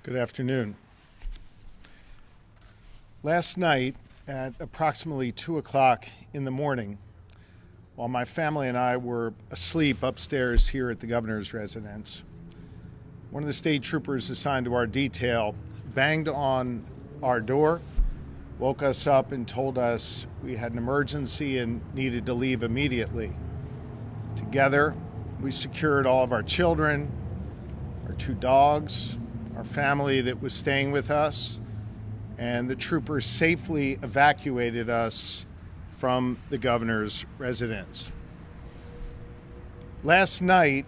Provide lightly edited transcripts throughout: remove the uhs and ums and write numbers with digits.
Good afternoon. Last night at approximately 2 o'clock in the morning, while my family and I were asleep upstairs here at the governor's residence, one of the state troopers assigned to our detail banged on our door, woke us up and told us we had an emergency and needed to leave immediately. Together, we secured all of our children, our 2 dogs, our family that was staying with us, and the troopers safely evacuated us from the governor's residence. Last night,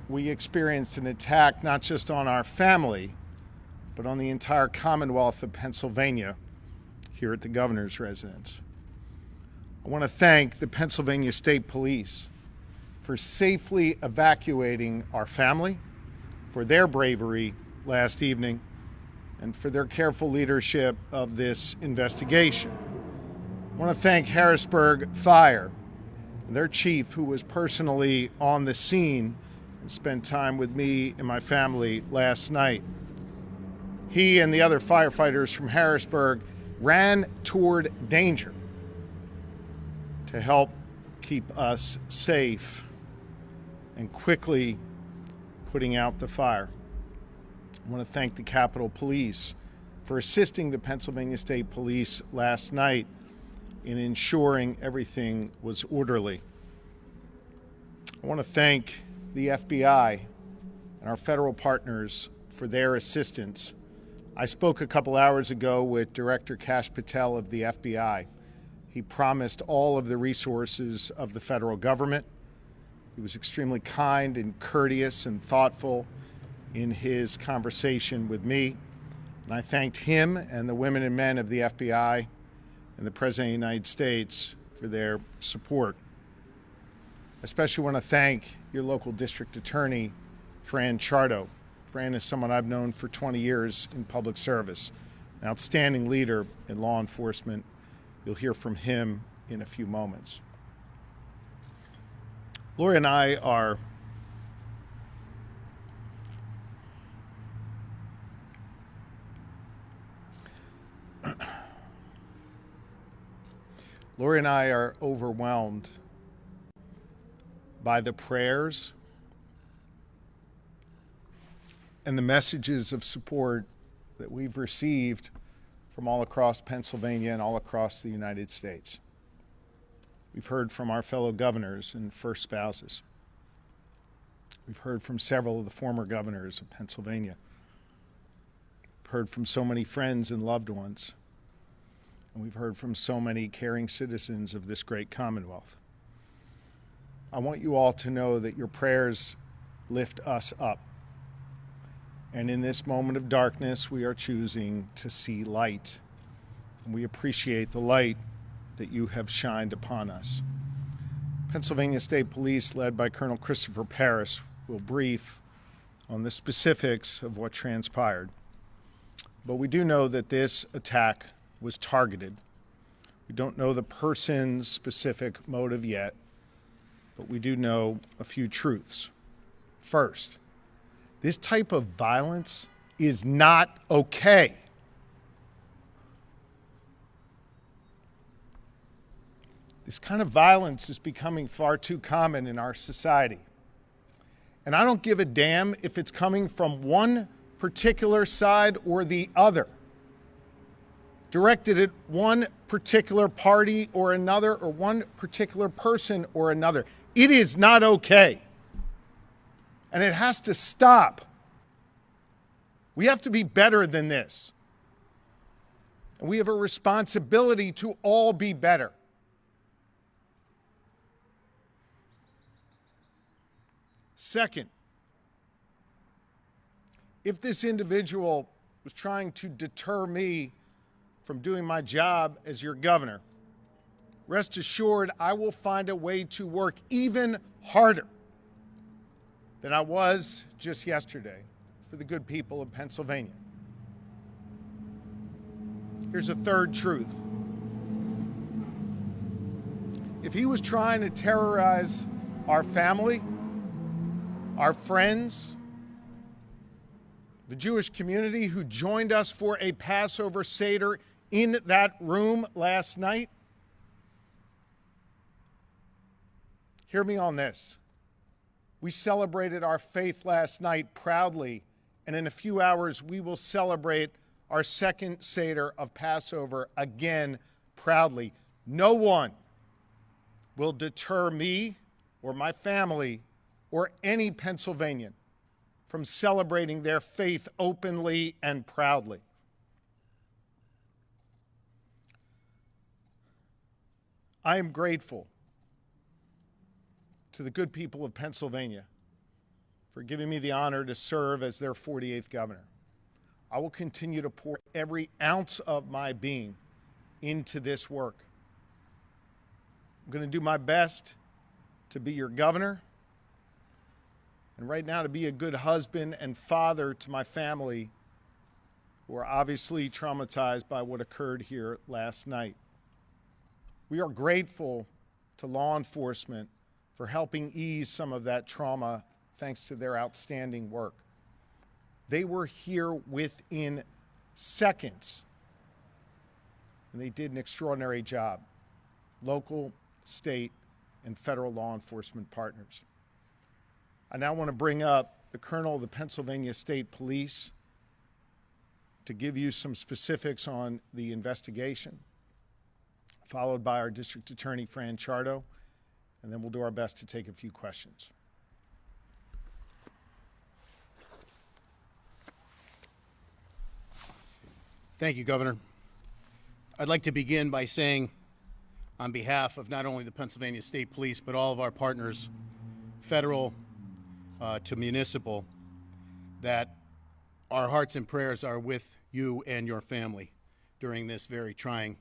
we experienced an attack not just on our family, but on the entire Commonwealth of Pennsylvania here at the governor's residence. I want to thank the Pennsylvania State Police for safely evacuating our family, for their bravery last evening, and for their careful leadership of this investigation. I want to thank Harrisburg Fire and their chief, who was personally on the scene and spent time with me and my family last night. He and the other firefighters from Harrisburg ran toward danger to help keep us safe and quickly putting out the fire. I want to thank the Capitol Police for assisting the Pennsylvania State Police last night in ensuring everything was orderly. I want to thank the FBI and our federal partners for their assistance. I spoke a couple hours ago with Director Kash Patel of the FBI. He promised all of the resources of the federal government. He was extremely kind and courteous and thoughtful in his conversation with me. And I thanked him and the women and men of the FBI and the President of the United States for their support. I especially want to thank your local district attorney, Fran Chardo. Fran is someone I've known for 20 years in public service, an outstanding leader in law enforcement. You'll hear from him in a few moments. Lori and I are overwhelmed by the prayers and the messages of support that we've received from all across Pennsylvania and all across the United States. We've heard from our fellow governors and first spouses. We've heard from several of the former governors of Pennsylvania. We've heard from so many friends and loved ones. And we've heard from so many caring citizens of this great Commonwealth. I want you all to know that your prayers lift us up. And in this moment of darkness, we are choosing to see light. And we appreciate the light that you have shined upon us. Pennsylvania State Police, led by Colonel Christopher Paris, will brief on the specifics of what transpired. But we do know that this attack was targeted. We don't know the person's specific motive yet, but we do know a few truths. First, this type of violence is not okay. This kind of violence is becoming far too common in our society. And I don't give a damn if it's coming from one particular side or the other, directed at one particular party or another, or one particular person or another. It is not okay. And it has to stop. We have to be better than this. And we have a responsibility to all be better. Second, if this individual was trying to deter me from doing my job as your governor, rest assured I will find a way to work even harder than I was just yesterday for the good people of Pennsylvania. Here's a third truth. If he was trying to terrorize our family, our friends, the Jewish community who joined us for a Passover Seder in that room last night. Hear me on this. We celebrated our faith last night proudly, and in a few hours we will celebrate our second Seder of Passover again proudly. No one will deter me or my family or any Pennsylvanian from celebrating their faith openly and proudly. I am grateful to the good people of Pennsylvania for giving me the honor to serve as their 48th governor. I will continue to pour every ounce of my being into this work. I'm going to do my best to be your governor, and right now to be a good husband and father to my family, who are obviously traumatized by what occurred here last night. We are grateful to law enforcement for helping ease some of that trauma thanks to their outstanding work. They were here within seconds, and they did an extraordinary job. Local, state, and federal law enforcement partners. I now want to bring up the Colonel of the Pennsylvania State Police to give you some specifics on the investigation, followed by our District Attorney, Fran Chardo, and then we'll do our best to take a few questions. Thank you, Governor. I'd like to begin by saying, on behalf of not only the Pennsylvania State Police, but all of our partners, federal to municipal, that our hearts and prayers are with you and your family during this very trying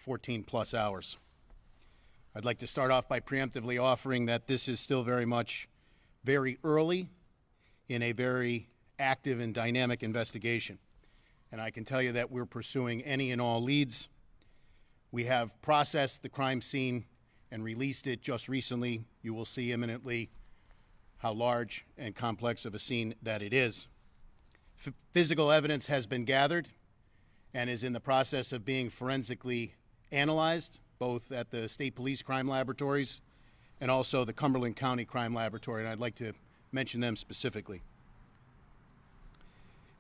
14-plus hours. I'd like to start off by preemptively offering that this is still very much very early in a very active and dynamic investigation. And I can tell you that we're pursuing any and all leads. We have processed the crime scene and released it just recently. You will see imminently how large and complex of a scene that it is. Physical evidence has been gathered and is in the process of being forensically analyzed, both at the State Police Crime Laboratories and also the Cumberland County Crime Laboratory, and I'd like to mention them specifically.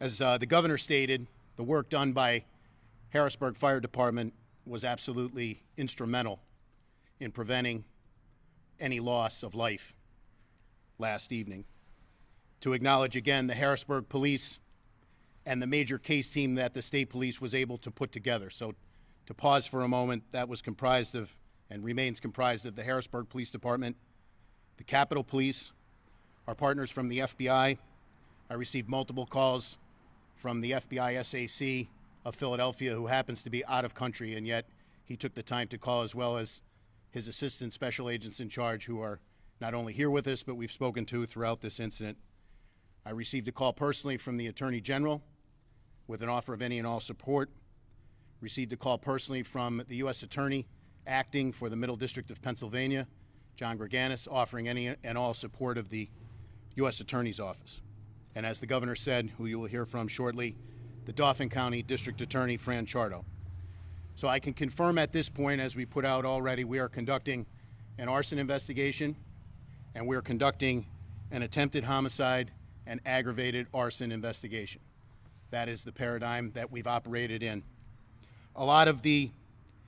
As the governor stated, the work done by Harrisburg Fire Department was absolutely instrumental in preventing any loss of life last evening. To acknowledge again the Harrisburg Police and the major case team that the State Police was able to put together. So to pause for a moment, that was comprised of and remains comprised of the Harrisburg Police Department, the Capitol Police, our partners from the FBI. I received multiple calls from the FBI SAC of Philadelphia, who happens to be out of country, and yet he took the time to call, as well as his assistant special agents in charge, who are not only here with us, but we've spoken to throughout this incident. I received a call personally from the Attorney General with an offer of any and all support. Received a call personally from the U.S. Attorney acting for the Middle District of Pennsylvania, John Greganis, offering any and all support of the U.S. Attorney's Office. And as the governor said, who you will hear from shortly, the Dauphin County District Attorney, Fran Chardo. So I can confirm at this point, as we put out already, we are conducting an arson investigation, and we are conducting an attempted homicide and aggravated arson investigation. That is the paradigm that we've operated in. A lot of the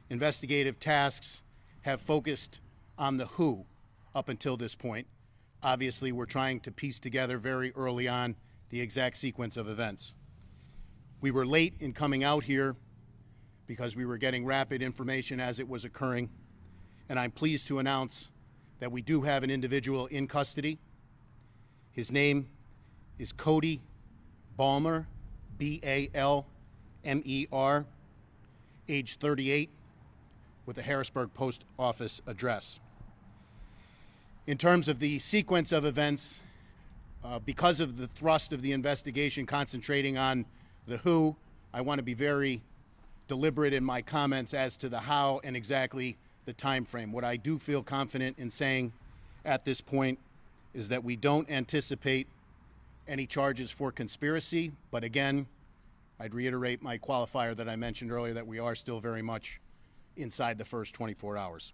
investigative tasks have focused on the who up until this point. Obviously, we're trying to piece together very early on the exact sequence of events. We were late in coming out here because we were getting rapid information as it was occurring, and I'm pleased to announce that we do have an individual in custody. His name is Cody Balmer, B-A-L-M-E-R, age 38, with a Harrisburg Post Office address. In terms of the sequence of events, because of the thrust of the investigation concentrating on the who, I want to be very deliberate in my comments as to the how and exactly the time frame. What I do feel confident in saying at this point is that we don't anticipate any charges for conspiracy, but again, I'd reiterate my qualifier that I mentioned earlier, that we are still very much inside the first 24 hours.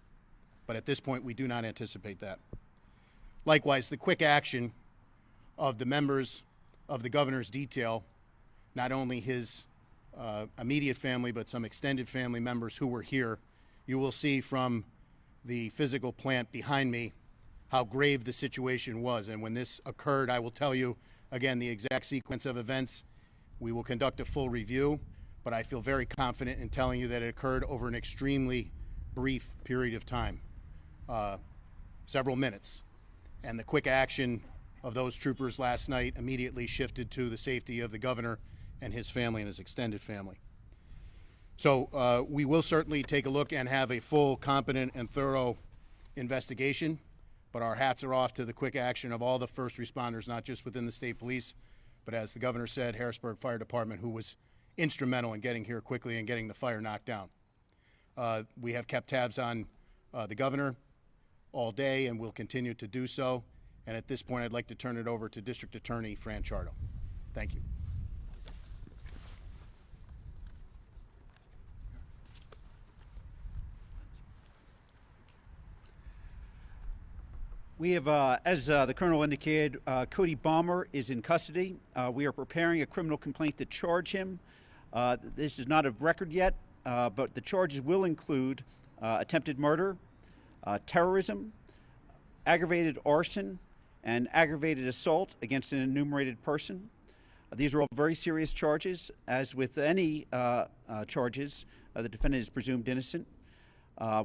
But at this point, we do not anticipate that. Likewise, the quick action of the members of the governor's detail, not only his immediate family, but some extended family members who were here. You will see from the physical plant behind me how grave the situation was. And when this occurred, I will tell you, again, the exact sequence of events. We will conduct a full review, but I feel very confident in telling you that it occurred over an extremely brief period of time, several minutes. And the quick action of those troopers last night immediately shifted to the safety of the governor and his family and his extended family. So we will certainly take a look and have a full, competent, and thorough investigation, but our hats are off to the quick action of all the first responders, not just within the state police, but as the governor said, Harrisburg Fire Department, who was instrumental in getting here quickly and getting the fire knocked down. We have kept tabs on the governor all day and will continue to do so. And at this point, I'd like to turn it over to District Attorney Fran Chardo. Thank you. We have, as the Colonel indicated, Cody Balmer is in custody. We are preparing a criminal complaint to charge him. This is not a record yet, but the charges will include attempted murder, terrorism, aggravated arson, and aggravated assault against an enumerated person. These are all very serious charges. As with any charges, the defendant is presumed innocent.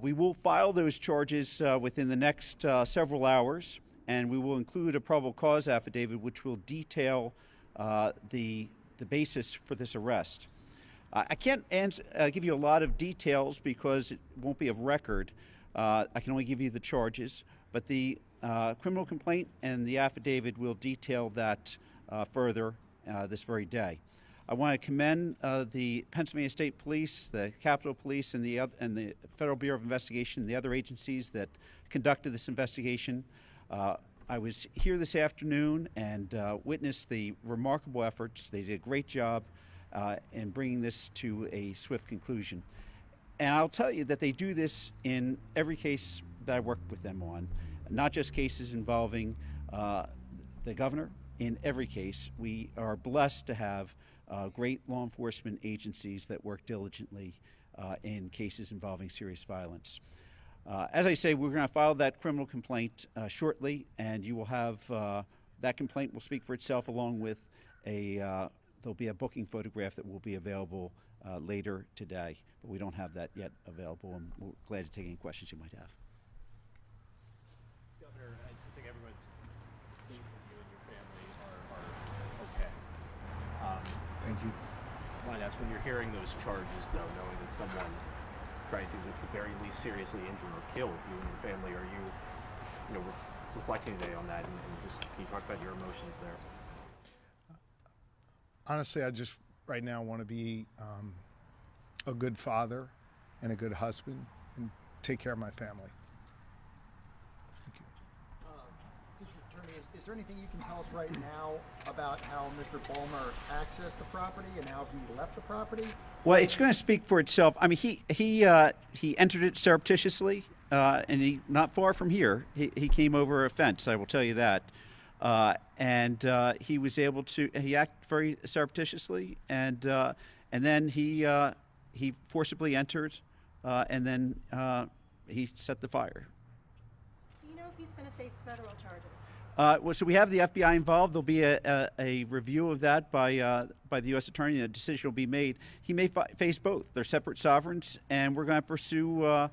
We will file those charges within the next several hours, and we will include a probable cause affidavit which will detail the basis for this arrest. I can't give you a lot of details because it won't be of record. I can only give you the charges, but the criminal complaint and the affidavit will detail that further this very day. I want to commend the Pennsylvania State Police, the Capitol Police, and the Federal Bureau of Investigation, and the other agencies that conducted this investigation. I was here this afternoon and witnessed the remarkable efforts. They did a great job in bringing this to a swift conclusion. And I'll tell you that they do this in every case that I worked with them on, not just cases involving the governor. In every case, we are blessed to have great law enforcement agencies that work diligently in cases involving serious violence. As I say, we're going to file that criminal complaint shortly, and you will have that complaint will speak for itself, along with there'll be a booking photograph that will be available later today, but we don't have that yet available, and we're glad to take any questions you might have. Governor, I think everyone's pleased that you and your family are okay. Thank you. I wanted to ask, when you're hearing those charges, though, knowing that someone tried to, at the very least, seriously injure or kill you and your family, are you, reflecting today on that, and just can you talk about your emotions there? Honestly, I just right now want to be a good father and a good husband and take care of my family. Thank you. District Attorney, is there anything you can tell us right now about how Mr. Balmer accessed the property and how he left the property? Well, it's going to speak for itself. I mean, he entered it surreptitiously, and he not far from here. He came over a fence. I will tell you that. And he was able to. He acted very surreptitiously, and then he forcibly entered, and then he set the fire. Do you know if he's going to face federal charges? Well, so we have the FBI involved. There'll be a review of that by the U.S. Attorney, and a decision will be made. He may face both. They're separate sovereigns, and we're going to pursue,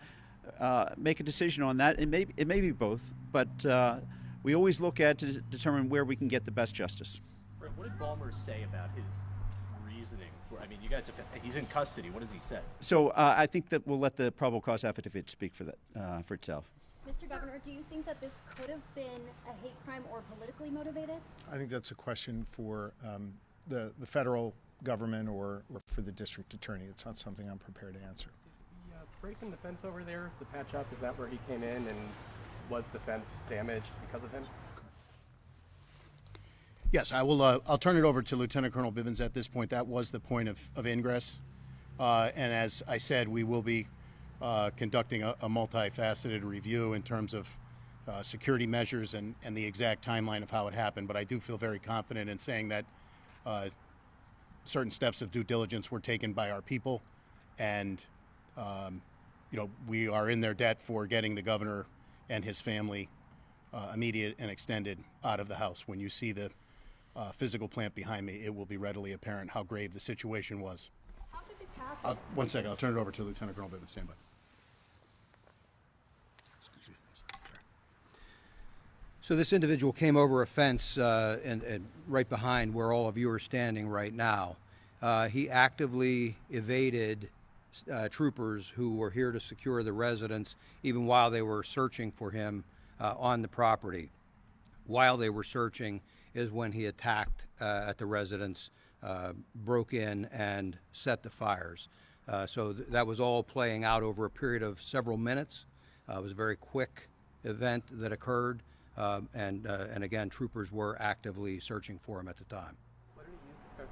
make a decision on that. It may be both, but we always look at to determine where we can get the best justice. What did Balmer say about his reasoning? I mean, you guys, he's in custody. What does he say? So I think that we'll let the probable cause affidavit speak for that for itself. Mr. Governor, do you think that this could have been a hate crime or politically motivated? I think that's a question for the federal government or for the district attorney. It's not something I'm prepared to answer. The break in the fence over there, the patch up, is that where he came in, and was the fence damaged because of him? Yes, I will. I'll turn it over to Lieutenant Colonel Bivens at this point. That was the point of ingress. And as I said, we will be conducting a multifaceted review in terms of security measures and the exact timeline of how it happened. But I do feel very confident in saying that certain steps of due diligence were taken by our people. And, we are in their debt for getting the governor and his family immediate and extended out of the house. When you see the physical plant behind me, it will be readily apparent how grave the situation was. How did this happen? One second, I'll turn it over to Lieutenant Colonel Bivens. Stand by. So this individual came over a fence and right behind where all of you are standing right now. He actively evaded troopers who were here to secure the residence even while they were searching for him on the property. While they were searching is when he attacked at the residence, broke in and set the fires. So that was all playing out over a period of several minutes. It was a very quick event that occurred, and again, troopers were actively searching for him at the time. What did he use to start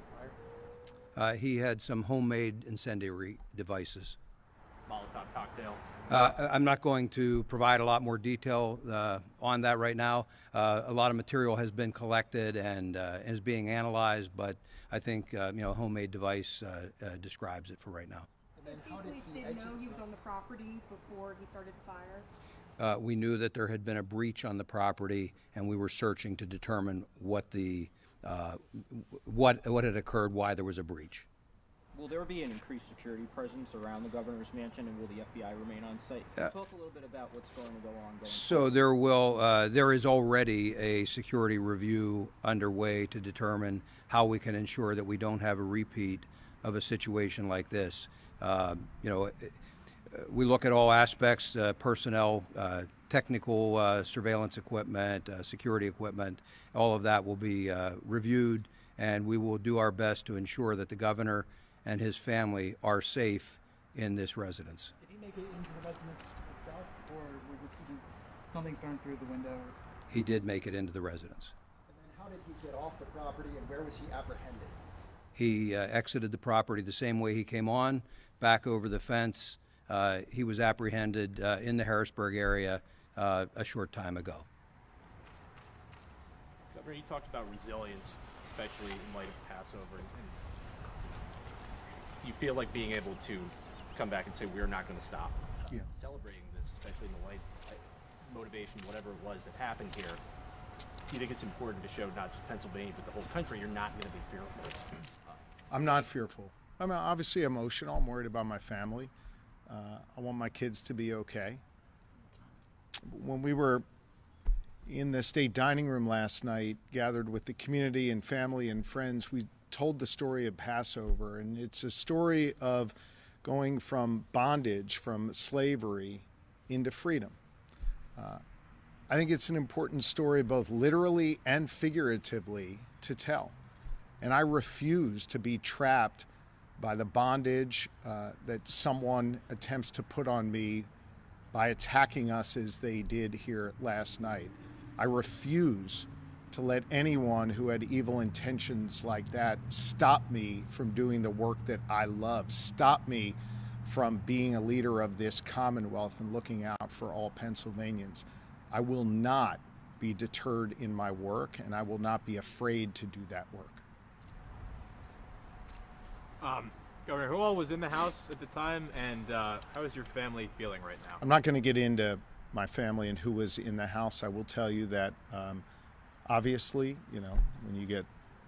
the fire? He had some homemade incendiary devices. Molotov cocktail. I'm not going to provide a lot more detail on that right now. A lot of material has been collected and is being analyzed, but I think a homemade device describes it for right now. And then how Police did he didn't exit? know he was on the property before he started the fire? We knew that there had been a breach on the property, and we were searching to determine what had occurred, why there was a breach. Will there be an increased security presence around the governor's mansion, and will the FBI remain on site? Talk a little bit about what's going to go on. So there is already a security review underway to determine how we can ensure that we don't have a repeat of a situation like this. We look at all aspects, personnel, technical surveillance equipment, security equipment. All of that will be reviewed, and we will do our best to ensure that the governor and his family are safe in this residence. Did he make it into the residence itself, or was this something thrown through the window? He did make it into the residence. And then how did he get off the property, and where was he apprehended? He exited the property the same way he came on, back over the fence. He was apprehended in the Harrisburg area a short time ago. Governor, you talked about resilience, especially in light of Passover. And do you feel like being able to come back and say, we're not going to stop? Yeah. Celebrating this, especially in the light motivation, whatever it was that happened here, do you think it's important to show not just Pennsylvania, but the whole country, you're not going to be fearful? I'm not fearful. I'm obviously emotional. I'm worried about my family. I want my kids to be okay. When we were in the state dining room last night, gathered with the community and family and friends, we told the story of Passover, and it's a story of going from bondage, from slavery, into freedom. I think it's an important story, both literally and figuratively, to tell. And I refuse to be trapped by the bondage that someone attempts to put on me by attacking us as they did here last night. I refuse to let anyone who had evil intentions like that stop me from doing the work that I love, stop me from being a leader of this Commonwealth and looking out for all Pennsylvanians. I will not be deterred in my work, and I will not be afraid to do that work. Governor, who all was in the house at the time, and how is your family feeling right now? I'm not going to get into my family and who was in the house. I will tell you that obviously, when you get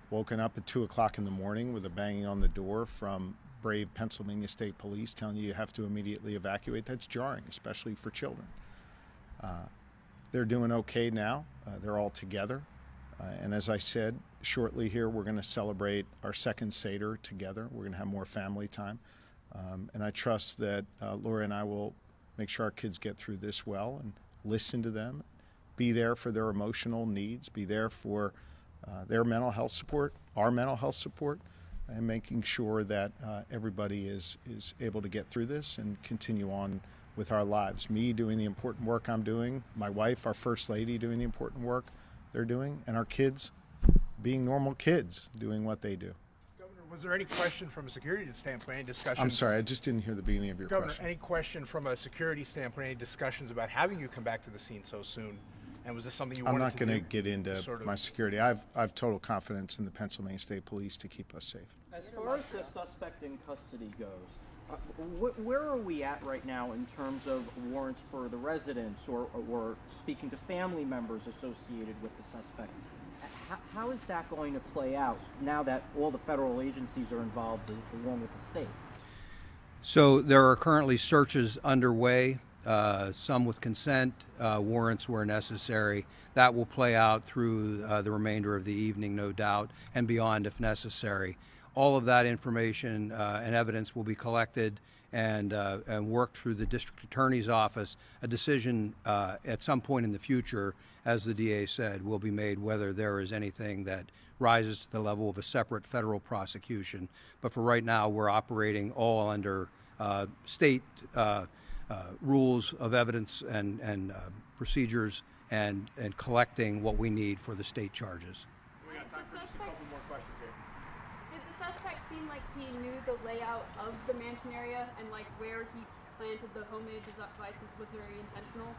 woken up at 2 o'clock in the morning with a banging on the door from brave Pennsylvania State Police telling you have to immediately evacuate, that's jarring, especially for children. They're doing okay now. They're all together. And as I said, shortly here, we're going to celebrate our second Seder together. We're going to have more family time. And I trust that Laura and I will make sure our kids get through this well and listen to them, be there for their emotional needs, be there for their mental health support, our mental health support, and making sure that everybody is able to get through this and continue on with our lives. Me doing the important work I'm doing, my wife, our First Lady, doing the important work they're doing, and our kids being normal kids, doing what they do. Governor, was there any question from a security standpoint, any discussion? I'm sorry, I just didn't hear the beginning of your Governor, question. any question from a security standpoint, any discussions about having you come back to the scene so soon? And was this something you I'm wanted not to do? going to get into sort of- my security. I've total confidence in the Pennsylvania State Police to keep us safe. As far as the suspect in custody goes, where are we at right now in terms of warrants for the residents or speaking to family members associated with the suspect? How is that going to play out now that all the federal agencies are involved along with the state? So there are currently searches underway, some with consent, warrants where necessary. That will play out through the remainder of the evening, no doubt, and beyond if necessary. All of that information and evidence will be collected and worked through the district attorney's office. A decision at some point in the future, as the DA said, will be made whether there is anything that rises to the level of a separate federal prosecution. But for right now, we're operating all under state rules of evidence and procedures and collecting what we need for the state charges. We got time for just a couple more questions here. Did the suspect seem like he knew the layout of the mansion area and like where he planted the homemade devices was very intentional?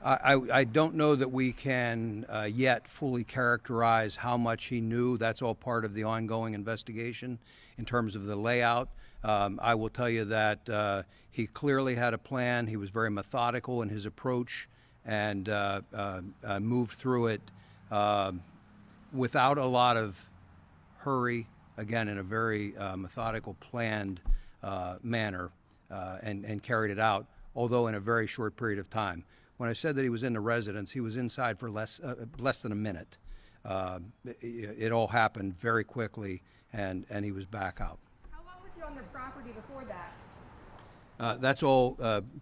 I don't know that we can yet fully characterize how much he knew. That's all part of the ongoing investigation in terms of the layout. I will tell you that he clearly had a plan. He was very methodical in his approach and moved through it without a lot of hurry, again, in a very methodical, planned manner, and carried it out, although in a very short period of time. When I said that he was in the residence, he was inside for less than a minute. It all happened very quickly, and he was back out. How long was he on the property before that? That's all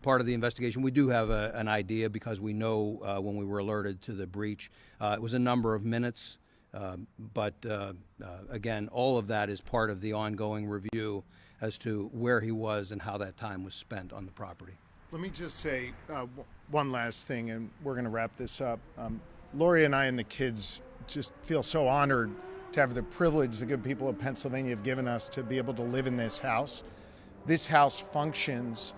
part of the investigation. We do have an idea because we know when we were alerted to the breach. It was a number of minutes, but again, all of that is part of the ongoing review as to where he was and how that time was spent on the property. Let me just say one last thing, and we're going to wrap this up. Lori and I and the kids just feel so honored to have the privilege the good people of Pennsylvania have given us to be able to live in this house. This house functions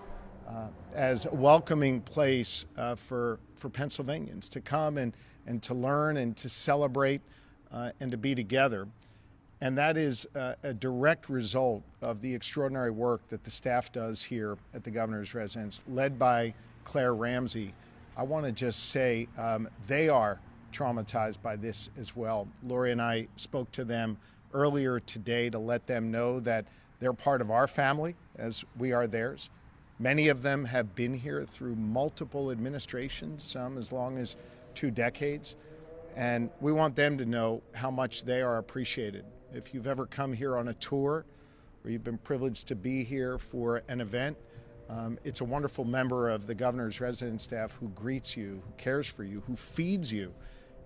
as a welcoming place for Pennsylvanians to come and to learn and to celebrate and to be together. And that is a direct result of the extraordinary work that the staff does here at the governor's residence, led by Claire Ramsey. I want to just say they are traumatized by this as well. Lori and I spoke to them earlier today to let them know that they're part of our family as we are theirs. Many of them have been here through multiple administrations, some as long as 2 decades. And we want them to know how much they are appreciated. If you've ever come here on a tour or you've been privileged to be here for an event, it's a wonderful member of the governor's residence staff who greets you, who cares for you, who feeds you,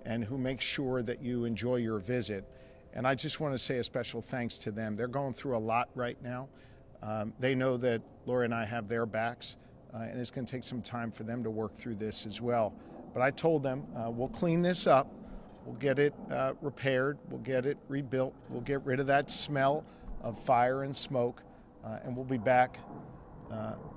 and who makes sure that you enjoy your visit. And I just want to say a special thanks to them. They're going through a lot right now. They know that Laura and I have their backs, and it's going to take some time for them to work through this as well. But I told them, we'll clean this up. We'll get it repaired, we'll get it rebuilt, we'll get rid of that smell of fire and smoke, and we'll be back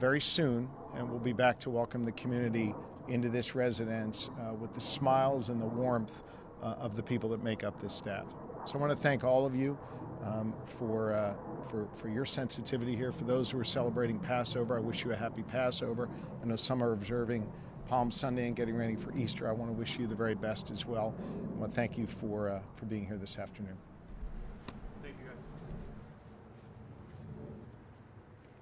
very soon, and we'll be back to welcome the community into this residence with the smiles and the warmth of the people that make up this staff. So I want to thank all of you for your sensitivity here. For those who are celebrating Passover, I wish you a happy Passover. I know some are observing Palm Sunday and getting ready for Easter. I want to wish you the very best as well. I want to thank you for being here this afternoon.